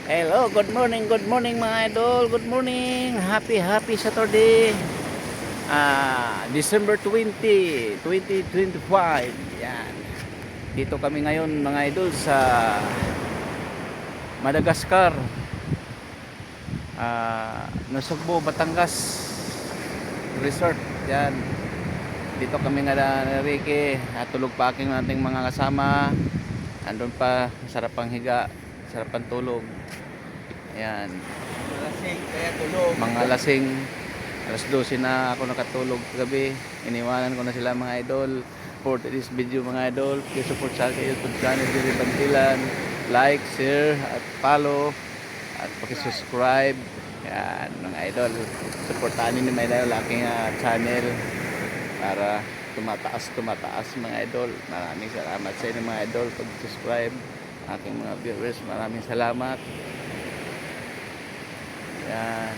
Hello, good morning mga idol. Good morning. Happy Saturday. December 20, 2025. Yan. Dito kami ngayon mga idol sa Madagascar. Nasugbo, Batangas Resort. Yan. Dito kami nga na Ricky at tulog pa aking nating mga kasama. Andun pa, sarap ang higa, sarap ang tulog. Ayan. Lasing, kaya tulog. Mga lasing. Alas 12 na ako nakatulog gabi. Iniwanan ko na sila mga idol. For this video mga idol, please support sa aking YouTube channel Jerry Bantilan. Like, share, at follow. At pakisubscribe. Yan mga idol. Supportahan niyo mga idol aking channel. Para tumataas mga idol. Maraming salamat sa inyo mga idol pag-subscribe. Aking mga viewers, maraming salamat. Yan.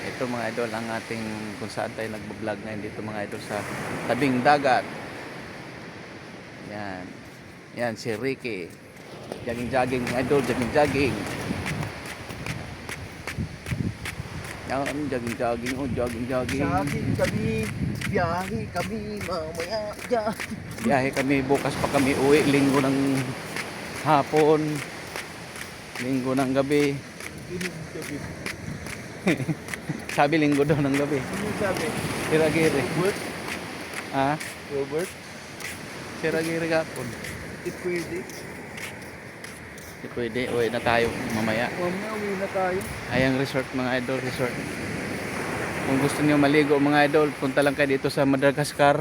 Ito mga idol ang ating kung saan tayo nagbo-vlog ngayon dito mga idol sa tabing dagat. Yan. Yan si Ricky. Jogging mga idol, jogging. Yan, jogging, oh, jogging. Biyahe kami, mamaya dyan. Biyahe kami, bukas pa kami uwi, linggo ng hapon, linggo ng gabi. Sabi linggo daw ng gabi. Ano sabi? Siragiri. Robert? Ha? Robert? Siragiri kapon. Di pwede. Di pwede, uwi na tayo mamaya. Mamaya uwi na tayo. Ayang resort mga idol, resort. Kung gusto niyo maligo mga idol, punta lang kayo dito sa Madagascar.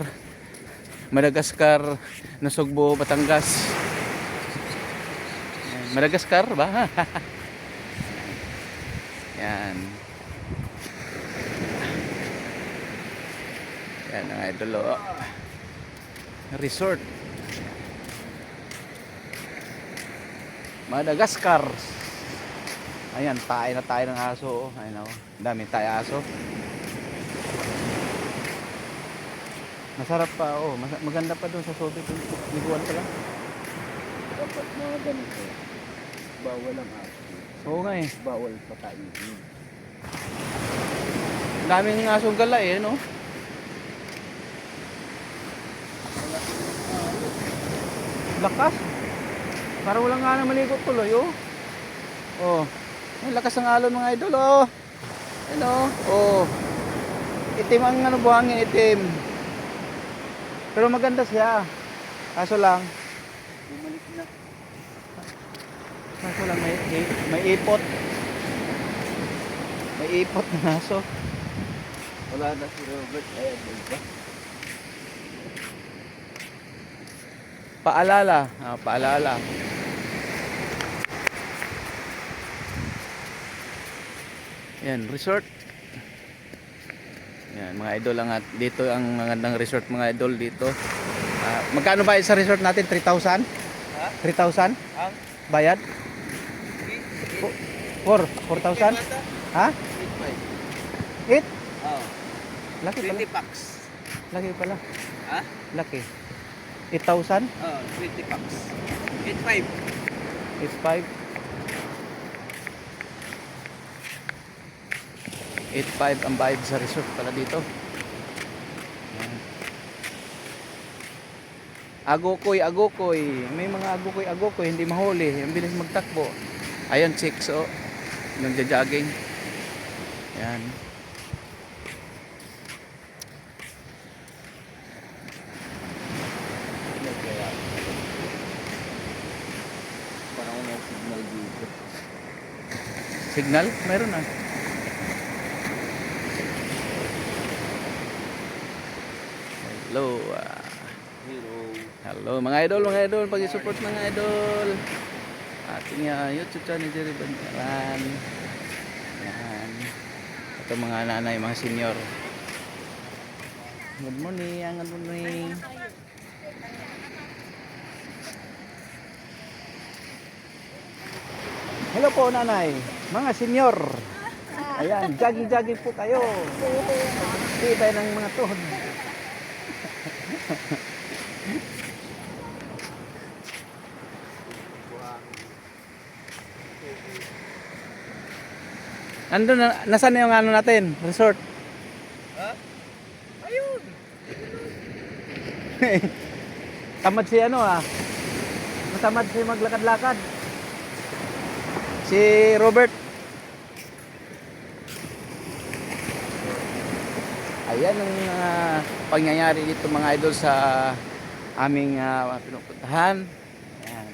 Madagascar, Nasugbo, Batangas. Madagascar ba? Yan. Yan ang idol. Oh. Resort. Madagascar. Ayan, tayo na tayo ng aso. Ayun ako. Dami tayo aso. Masarap pa. Oh, maganda pa doon sa Soviet. Liguan pa lang. Dapat mga ganito. Bawal ang aso. Oo nga eh. Bawal patayin. Daming asong gala eh, no? Lakas. Para walang nga na maligot tuloy, oh. Oh. Ang lakas ng alon mga idol, oh. Ano? Oh. Itim ang ano, buhangin itim. Pero maganda siya. Kaso lang, Bumalik na. may ipot. May ipot na aso. Wala na si Robert. Ayan, diba? Paalala. Paalala. Yan, resort. Yan, mga idol ang dito ang magandang resort mga idol dito. Magkano ba sa resort natin? 3,000? Ha? 3,000? Ang? Bayad? 4,000? Ha? 8.5. 8? Oo. Laki pala. 20 packs. Laki pala. Ha? Laki. 8,000? Oo, 20 packs. 8.5. 8,500? 8,500 ang bayad sa resort pala dito. Yan. Agokoy. May mga agokoy, hindi mahuli. Ang bilis magtakbo. Ayan, chicks, oh. Nagja-jogging. Yan. Parang may signal dito. Signal? Meron ah. Hello. Hero. Hello mga idol, pag-support mga idol. Ating YouTube channel Jerry Bantilan. Yan. Ito mga nanay, mga senior. Good morning. Hello po nanay, mga senior. Ayan, jogging po kayo. Tibay ng mga tuhod. Nandun na, nasaan na yung ano natin? Resort. Ha? Ayun! Tamad si ano ah. Tamad si maglakad-lakad. Si Robert. Ayan ang pangyayari dito mga idol sa aming pinupuntahan. Ayan.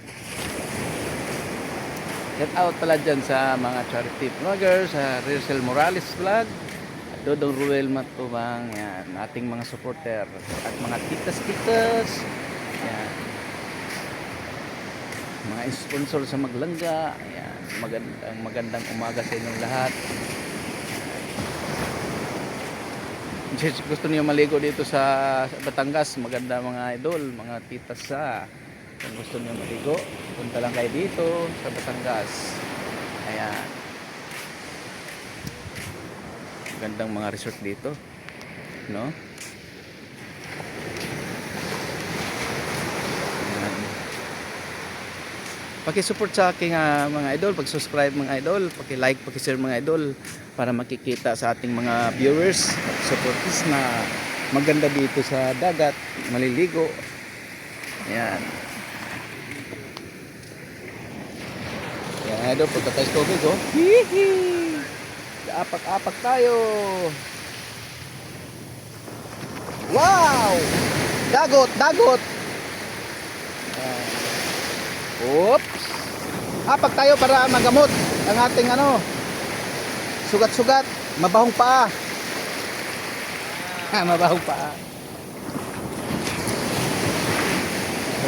Shout out pala dyan sa mga charity vloggers, sa Rizal Morales Vlog, at Dodong Ruel Matubang, yan, ating mga supporter, at mga titas-titas, yan, mga sponsor sa Maglangga, yan, magandang umaga sa inyong lahat. Kung gusto niyo maligo dito sa Batangas, maganda mga idol, mga titas sa. Kung gusto niyo maligo, punta lang kayo dito sa Batangas. Ayan. Gandang mga resort dito, no? Ayan. Paki-support sa aking mga idol, pag-subscribe mga idol, paki-like, paki-share mga idol para makikita sa ating mga viewers at supporters na maganda dito sa dagat, maliligo. Ayan. Ayan, idol, punta tayo sa tubig, oh. Hihi! Apak-apak tayo. Wow! Dagot, dagot! Ayan. Oops! Apak tayo para magamot ang ating ano, sugat-sugat, mabahong paa. Mabahong paa.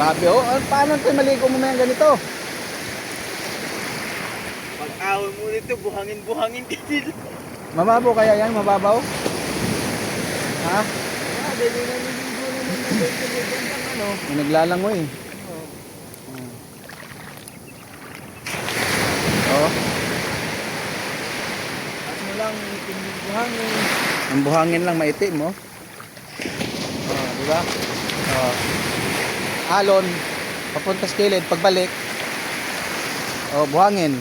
Grabe, oh. Paano tayo maligo mo na ganito? Pag-awal mo nito, buhangin-buhangin ka dito. Mababaw kaya yan? Mababaw? Ha? Dali na niligo naman na ganyan ano. May naglalangoy. Oh. At mo lang buhangin. Ang buhangin lang maitim, oh. Oh, di ba? Oh. Alon, papunta sa kilid, pagbalik. Oh, buhangin.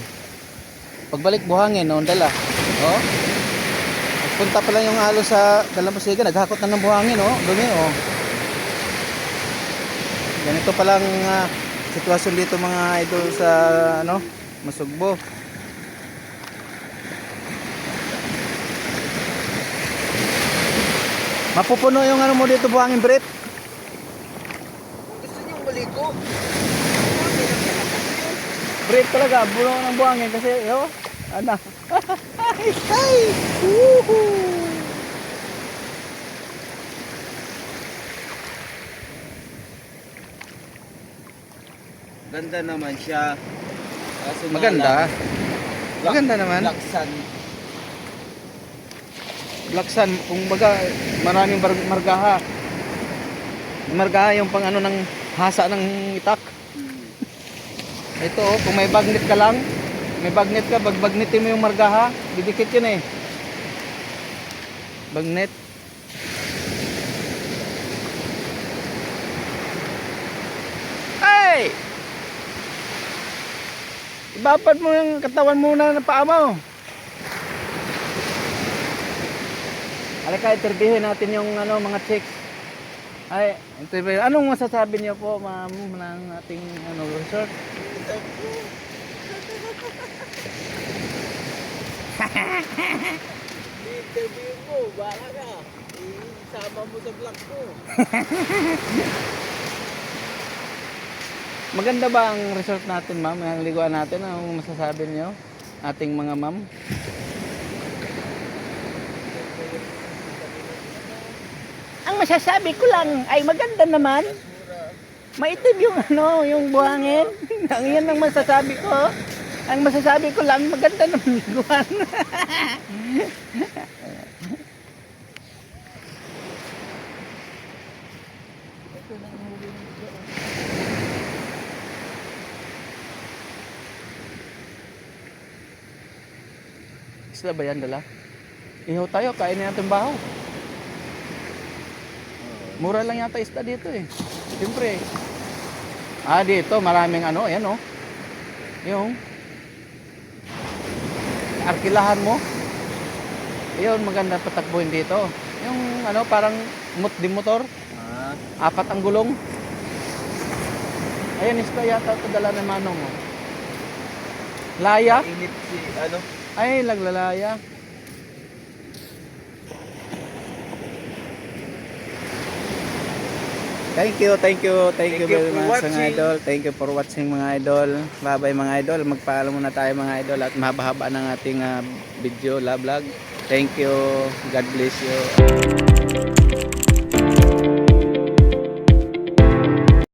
Pagbalik buhangin, oh, dala. Oh. Punta pa lang yung alon sa Dalampasigan, naghakot na ng buhangin, oh. Dumi, oh. Ganito pa lang sitwasyon dito mga idol sa ano, Masugbo. Mapupuno yung ano mo dito buhangin, Brit. Gusto niyong maligo? Brit talaga, puno ng buhangin kasi, oh, ano. Ay! Woohoo! Ganda naman siya. Kaso nga Maganda. lang, Maganda naman. Laksan. Black Sun, kung baga maraming margaha. Margaha yung pang ano ng hasa ng itak. Ito, oh, kung may bagnet ka lang, may bagnet ka, bagnetin mo yung margaha, didikit yun eh. Bagnet. Ay! Ibabad mo yung katawan muna ng paa mo. Halika, interviewin natin yung ano, mga chicks. Ay, interview. Anong masasabi niyo po, ma'am, ng ating ano, resort? Interview mo, baka ka. Isama mo sa vlog ko. Maganda ba ang resort natin, ma'am? Ang liguan natin, anong masasabi niyo? Ating mga ma'am? Ang masasabi ko lang ay maganda naman. Maitim yung ano, yung buhangin. Ang yan ang masasabi ko. Ang masasabi ko lang, maganda naman liguan. Isla ba yan, dala? Ihaw tayo, kainin natin bahaw. Mura lang yata isda dito eh. Siyempre. Dito maraming ano, ayan oh. Yung arkilahan mo. Yun, maganda patakbuhin dito. Yung ano, parang di motor. Ah, Apat ang gulong. Ayun, isko yata ito dala ng manong. Oh. Laya? init si, ano? Ay, laglalaya. Thank you Thank you very for much mga watching. idol. Thank you for watching mga idol. Bye-bye mga idol. Magpaalam muna tayo mga idol at mahaba-haba ng ating video, vlog. Thank you. God bless you.